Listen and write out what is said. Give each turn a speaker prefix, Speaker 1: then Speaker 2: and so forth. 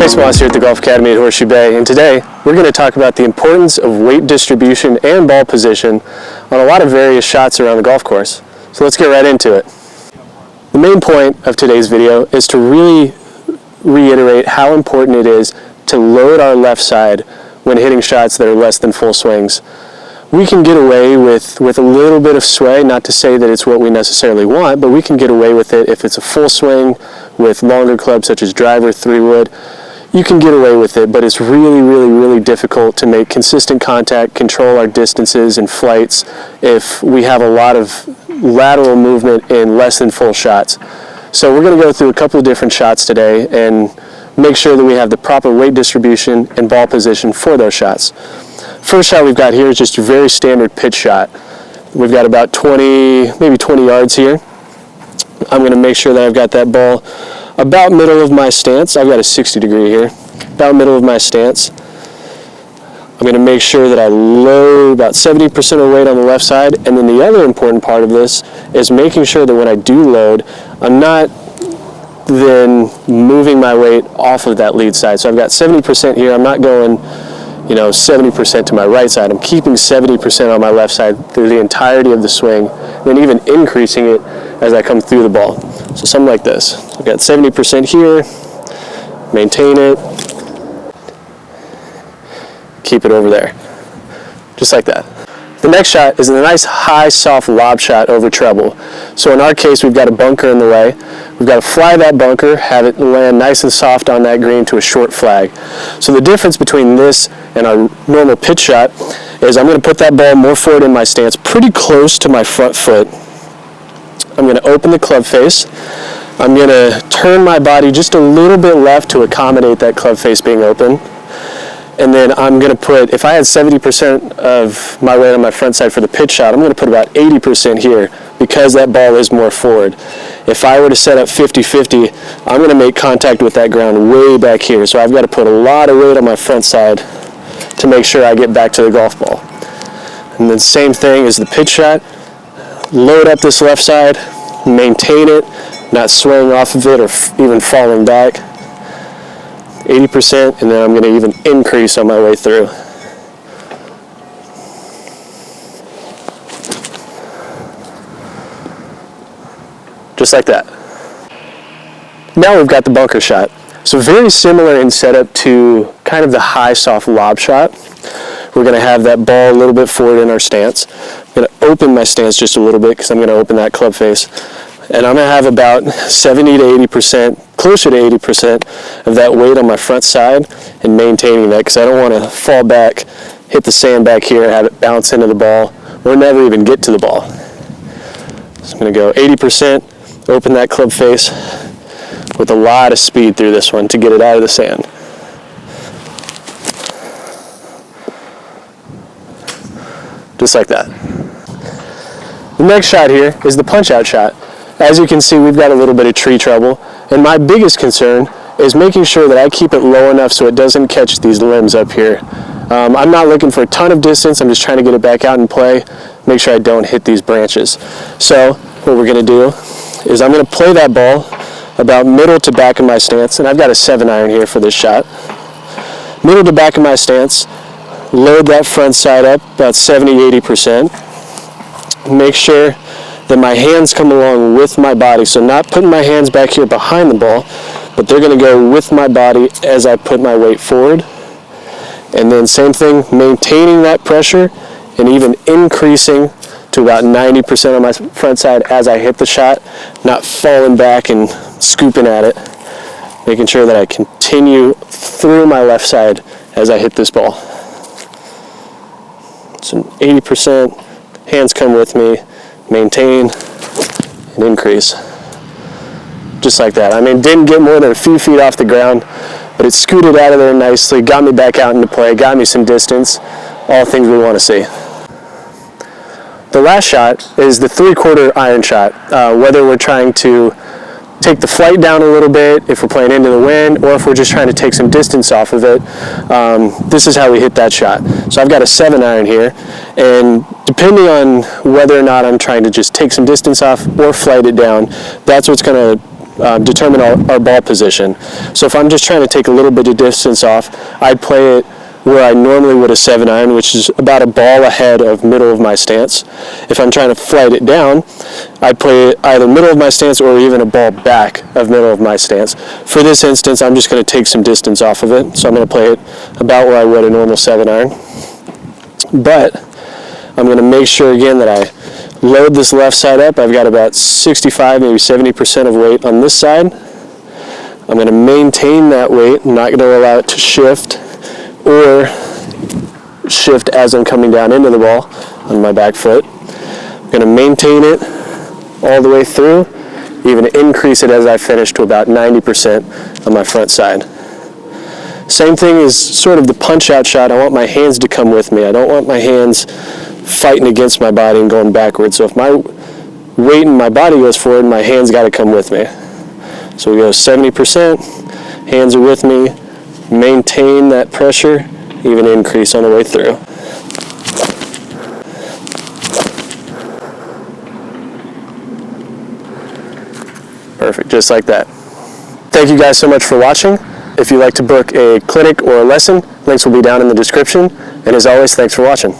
Speaker 1: Chase Moss here at the Golf Academy at Horseshoe Bay, and today we're going to talk about the importance of weight distribution and ball position on a lot of various shots around the golf course. So let's get right into it. The main point of today's video is to really reiterate how important it is to load our left side when hitting shots that are less than full swings. We can get away with a little bit of sway, not to say that it's what we necessarily want, but we can get away with it if it's a full swing with longer clubs such as driver, 3-wood. You can get away with it, but it's really difficult to make consistent contact, control our distances and flights if we have a lot of lateral movement in less than full shots. So we're going to go through a couple of different shots today and make sure that we have the proper weight distribution and ball position for those shots. First shot we've got here is just a very standard pitch shot. We've got about 20, maybe 20 yards here. I'm going to make sure that I've got that ball about middle of my stance. I've got a 60 degree here, about middle of my stance. I'm going to make sure that I load about 70% of weight on the left side, and then the other important part of this is making sure that when I do load, I'm not then moving my weight off of that lead side. So I've got 70% here. I'm not going 70% to my right side. I'm keeping 70% on my left side through the entirety of the swing, and then even increasing it as I come through the ball. So something like this. I've got 70% here, maintain it, keep it over there, just like that. The next shot is a nice high soft lob shot over treble. So in our case, we've got a bunker in the way. We've got to fly that bunker, have it land nice and soft on that green to a short flag. So the difference between this and our normal pitch shot is I'm going to put that ball more forward in my stance, pretty close to my front foot. I'm going to open the club face. I'm going to turn my body just a little bit left to accommodate that club face being open. And then I'm going to put, if I had 70% of my weight on my front side for the pitch shot, I'm going to put about 80% here because that ball is more forward. If I were to set up 50-50, I'm going to make contact with that ground way back here. So I've got to put a lot of weight on my front side to make sure I get back to the golf ball. And then same thing as the pitch shot. Load up this left side, maintain it, not swaying off of it or even falling back. 80%, and then I'm going to even increase on my way through. Just like that. Now we've got the bunker shot. So very similar in setup to kind of the high soft lob shot. We're going to have that ball a little bit forward in our stance. I'm going to open my stance just a little bit because I'm going to open that club face. And I'm going to have about 70 to 80%, closer to 80% of that weight on my front side and maintaining that because I don't want to fall back, hit the sand back here, have it bounce into the ball, or never even get to the ball. So I'm going to go 80%, open that club face with a lot of speed through this one to get it out of the sand. Just like that. The next shot here is the punch-out shot. As you can see, we've got a little bit of tree trouble, and my biggest concern is making sure that I keep it low enough so it doesn't catch these limbs up here. I'm not looking for a ton of distance, I'm just trying to get it back out and play, make sure I don't hit these branches. So what we're going to do is I'm going to play that ball about middle to back of my stance, and I've got a 7-iron here for this shot. Middle to back of my stance, load that front side up about 70-80%. Make sure that my hands come along with my body, so not putting my hands back here behind the ball, but they're going to go with my body as I put my weight forward. And then same thing, maintaining that pressure and even increasing to about 90% on my front side as I hit the shot, not falling back and scooping at it, making sure that I continue through my left side as I hit this ball. So 80%, hands come with me, maintain, and increase. Just like that. I mean, didn't get more than a few feet off the ground, but it scooted out of there nicely, got me back out into play, got me some distance, all things we want to see. The last shot is the 3/4 iron shot, whether we're trying to take the flight down a little bit, if we're playing into the wind, or if we're just trying to take some distance off of it. This is how we hit that shot. So I've got a 7-iron here, and depending on whether or not I'm trying to just take some distance off or flight it down, that's what's going to determine our ball position. So if I'm just trying to take a little bit of distance off, I'd play it where I normally would a 7-iron, which is about a ball ahead of middle of my stance. If I'm trying to flight it down, I'd play it either middle of my stance or even a ball back of middle of my stance. For this instance, I'm just going to take some distance off of it, so I'm going to play it about where I would a normal 7-iron. But I'm going to make sure again that I load this left side up. I've got about 65, maybe 70% of weight on this side. I'm going to maintain that weight. I'm not going to allow it to shift or shift as I'm coming down into the ball on my back foot. I'm going to maintain it all the way through, even increase it as I finish to about 90% on my front side. Same thing is sort of the punch-out shot. I want my hands to come with me. I don't want my hands fighting against my body and going backwards. So if my weight and my body goes forward, my hands got to come with me. So we go 70%, hands are with me, maintain that pressure, even increase on the way through. Perfect, just like that. Thank you guys so much for watching. If you'd like to book a clinic or a lesson, links will be down in the description. And as always, thanks for watching.